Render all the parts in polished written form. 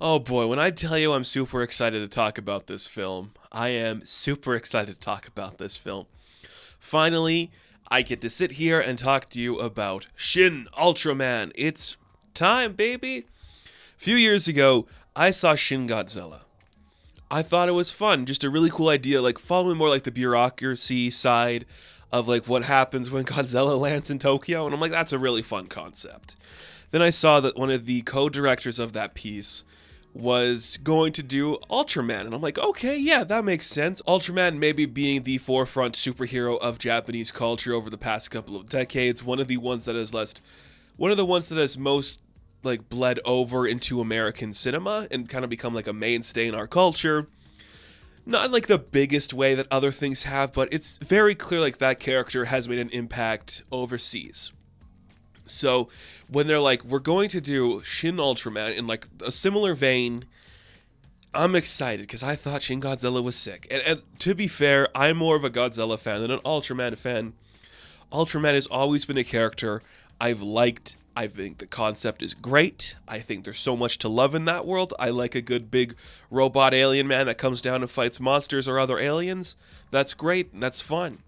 Oh boy, when I tell you I'm super excited to talk about this film, I am super excited to talk about this film. Finally, I get to sit here and talk to you about Shin Ultraman. It's time, baby. A few years ago, I saw Shin Godzilla. I thought it was fun, just a really cool idea, like following more like the bureaucracy side of like what happens when Godzilla lands in Tokyo, and I'm like, that's a really fun concept. Then I saw that one of the co-directors of that piece was going to do Ultraman. And I'm like, okay, yeah, that makes sense. Ultraman maybe being the forefront superhero of Japanese culture over the past couple of decades, one of the ones that has most like bled over into American cinema and kind of become like a mainstay in our culture. Not like the biggest way that other things have, but it's very clear like that character has made an impact overseas. So when they're like, we're going to do Shin Ultraman in like a similar vein, I'm excited because I thought Shin Godzilla was sick. And to be fair, I'm more of a Godzilla fan than an Ultraman fan. Ultraman has always been a character I've liked. I think the concept is great. I think there's so much to love in that world. I like a good big robot alien man that comes down and fights monsters or other aliens. That's great and that's fun.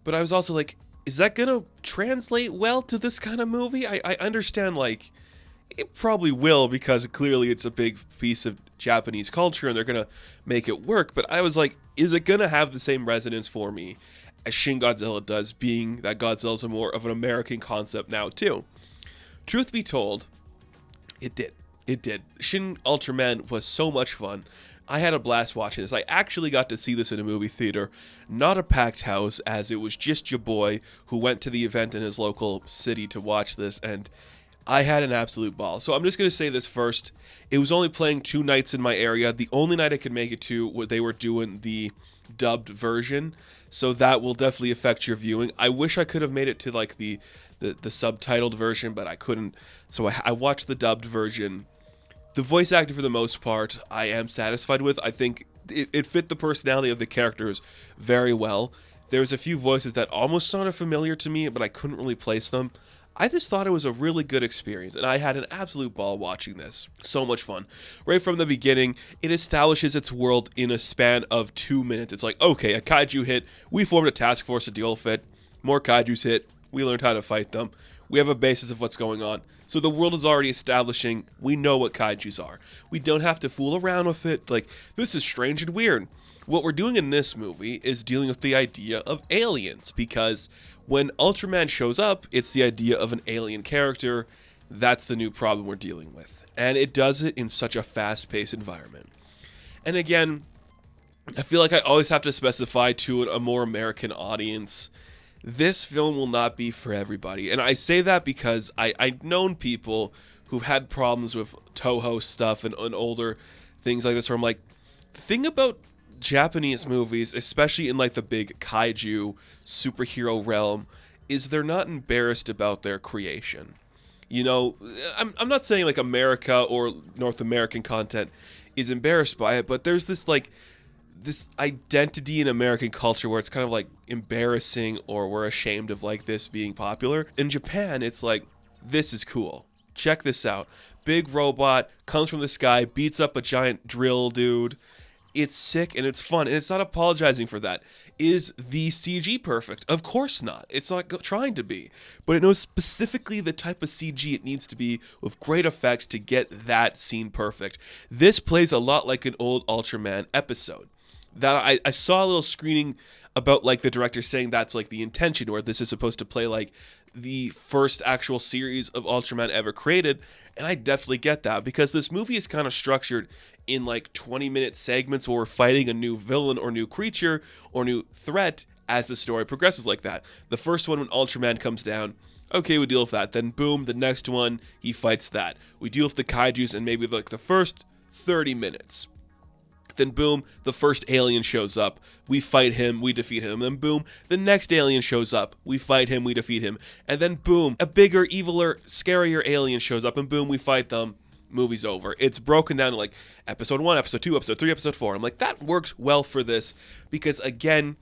But I was also like, is that gonna translate well to this kind of movie? I understand, like, it probably will because clearly it's a big piece of Japanese culture and they're gonna make it work. But I was like, is it gonna have the same resonance for me as Shin Godzilla does, being that Godzilla's a more of an American concept now too? Truth be told, it did. It did. Shin Ultraman was so much fun. I had a blast watching this. I actually got to see this in a movie theater, not a packed house, as it was just your boy who went to the event in his local city to watch this, and I had an absolute ball. So I'm just going to say this first. It was only playing 2 nights in my area. The only night I could make it to, they were doing the dubbed version, so that will definitely affect your viewing. I wish I could have made it to like the subtitled version, but I couldn't. So I watched the dubbed version. The voice acting, for the most part, I am satisfied with. I think it fit the personality of the characters very well. There's a few voices that almost sounded familiar to me, but I couldn't really place them. I just thought it was a really good experience, and I had an absolute ball watching this. So much fun. Right from the beginning, it establishes its world in a span of 2 minutes. It's like, okay, a kaiju hit, we formed a task force to deal with it. More kaijus hit, we learned how to fight them. We have a basis of what's going on. So the world is already establishing, we know what kaijus are. We don't have to fool around with it, like, this is strange and weird. What we're doing in this movie is dealing with the idea of aliens, because when Ultraman shows up, it's the idea of an alien character. That's the new problem we're dealing with. And it does it in such a fast-paced environment. And again, I feel like I always have to specify to a more American audience, this film will not be for everybody. And I say that because I've known people who've had problems with Toho stuff and older things like this, where I'm like, the thing about Japanese movies, especially in like the big kaiju superhero realm, is they're not embarrassed about their creation. You know, I'm not saying like America or North American content is embarrassed by it, but there's this identity in American culture where it's kind of like embarrassing, or we're ashamed of like this being popular. In Japan, it's like, this is cool. Check this out. Big robot comes from the sky, beats up a giant drill dude. It's sick and it's fun, and it's not apologizing for that. Is the CG perfect? Of course not. It's not trying to be. But it knows specifically the type of CG it needs to be with great effects to get that scene perfect. This plays a lot like an old Ultraman episode. That I saw a little screening about like the director saying that's like the intention, or this is supposed to play like the first actual series of Ultraman ever created. And I definitely get that, because this movie is kind of structured in like 20-minute segments where we're fighting a new villain or new creature or new threat as the story progresses like that. The first one, when Ultraman comes down, okay, we deal with that. Then boom, the next one, he fights that. We deal with the kaijus and maybe like the first 30 minutes. Then boom, the first alien shows up. We fight him, we defeat him. Then boom, the next alien shows up. We fight him, we defeat him. And then boom, a bigger, eviler, scarier alien shows up, and boom, we fight them. Movie's over. It's broken down to like episode 1, episode 2, episode 3, episode 4. I'm like, that works well for this, because again,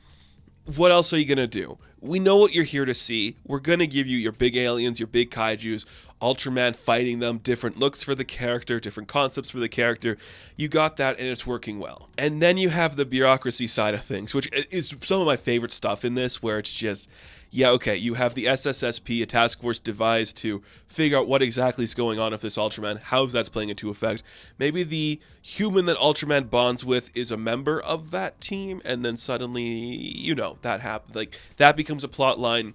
what else are you going to do? We know what you're here to see. We're going to give you your big aliens, your big kaijus, Ultraman fighting them, different looks for the character, different concepts for the character. You got that, and it's working well. And then you have the bureaucracy side of things, which is some of my favorite stuff in this, where it's just, yeah, okay, you have the SSSP, a task force devised to figure out what exactly is going on with this Ultraman, how that's playing into effect. Maybe the human that Ultraman bonds with is a member of that team, and then suddenly, that happens. Like, that becomes a plot line,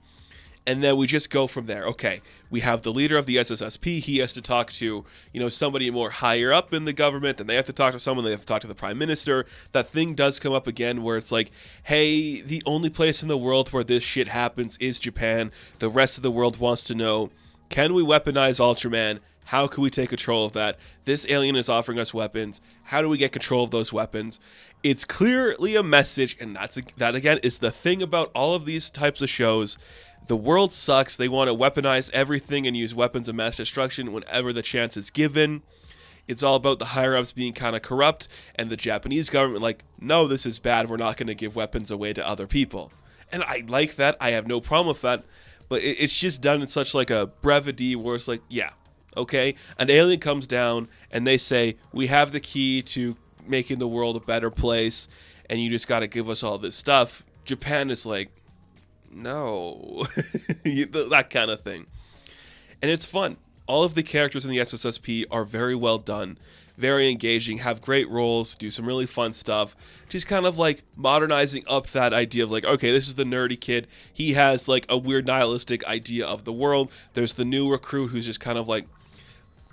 and then we just go from there. Okay, we have the leader of the SSSP. He has to talk to, somebody more higher up in the government. Then they have to talk to someone. They have to talk to the prime minister. That thing does come up again where it's like, hey, the only place in the world where this shit happens is Japan. The rest of the world wants to know, can we weaponize Ultraman? How can we take control of that? This alien is offering us weapons. How do we get control of those weapons? It's clearly a message, and that again is the thing about all of these types of shows. The world sucks. They want to weaponize everything and use weapons of mass destruction whenever the chance is given. It's all about the higher-ups being kind of corrupt, and the Japanese government like, no, this is bad. We're not going to give weapons away to other people. And I like that. I have no problem with that. But it's just done in such like a brevity where it's like, yeah, okay. An alien comes down, and they say, we have the key to making the world a better place, and you just got to give us all this stuff. Japan is like, no, that kind of thing. And it's fun. All of the characters in the SSSP are very well done, very engaging, have great roles, do some really fun stuff. Just kind of like modernizing up that idea of like, okay, this is the nerdy kid. He has like a weird nihilistic idea of the world. There's the new recruit who's just kind of like,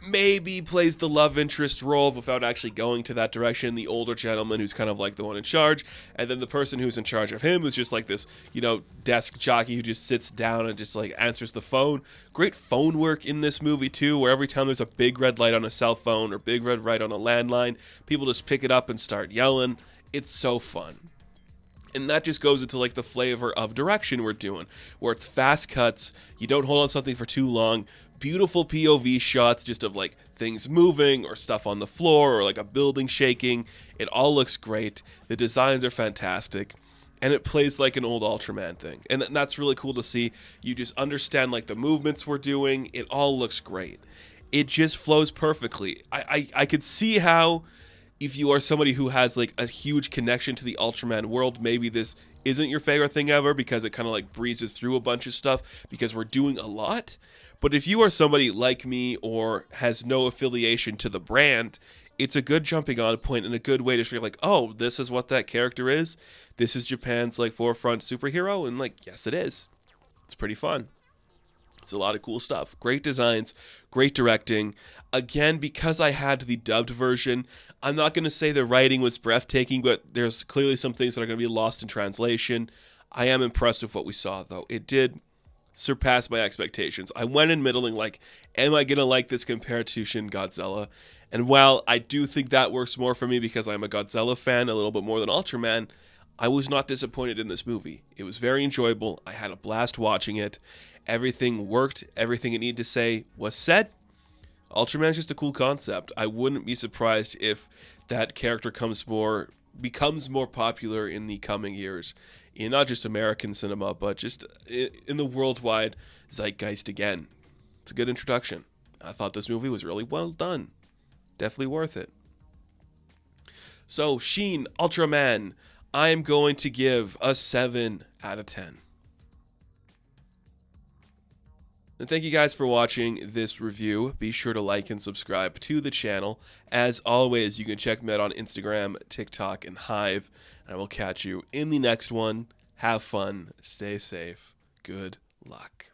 maybe plays the love interest role without actually going to that direction. The older gentleman who's kind of like the one in charge. And then the person who's in charge of him is just like this, desk jockey who just sits down and just like answers the phone. Great phone work in this movie too, where every time there's a big red light on a cell phone or big red light on a landline, people just pick it up and start yelling. It's so fun. And that just goes into like the flavor of direction we're doing, where it's fast cuts, you don't hold on something for too long, beautiful POV shots just of like things moving or stuff on the floor or like a building shaking. It all looks great. The designs are fantastic. And it plays like an old Ultraman thing. And that's really cool to see. You just understand like the movements we're doing. It all looks great. It just flows perfectly. I could see how if you are somebody who has like a huge connection to the Ultraman world, maybe this isn't your favorite thing ever because it kind of like breezes through a bunch of stuff because we're doing a lot. But if you are somebody like me or has no affiliation to the brand, it's a good jumping on point and a good way to feel like, oh, this is what that character is. This is Japan's like forefront superhero. And like, yes, it is. It's pretty fun. It's a lot of cool stuff. Great designs, great directing. Again, because I had the dubbed version, I'm not going to say the writing was breathtaking, but there's clearly some things that are going to be lost in translation. I am impressed with what we saw, though. It did surpass my expectations. I went in middling like, am I going to like this compared to Shin Godzilla? And while I do think that works more for me because I'm a Godzilla fan a little bit more than Ultraman, I was not disappointed in this movie. It was very enjoyable. I had a blast watching it. Everything worked. Everything it needed to say was said. Ultraman's just a cool concept. I wouldn't be surprised if that character becomes more popular in the coming years in not just American cinema, but just in the worldwide zeitgeist again. It's a good introduction. I thought this movie was really well done. Definitely worth it. So, Shin Ultraman, I am going to give a 7 out of 10. And thank you guys for watching this review. Be sure to like and subscribe to the channel. As always, you can check me out on Instagram, TikTok, and Hive. And I will catch you in the next one. Have fun. Stay safe. Good luck.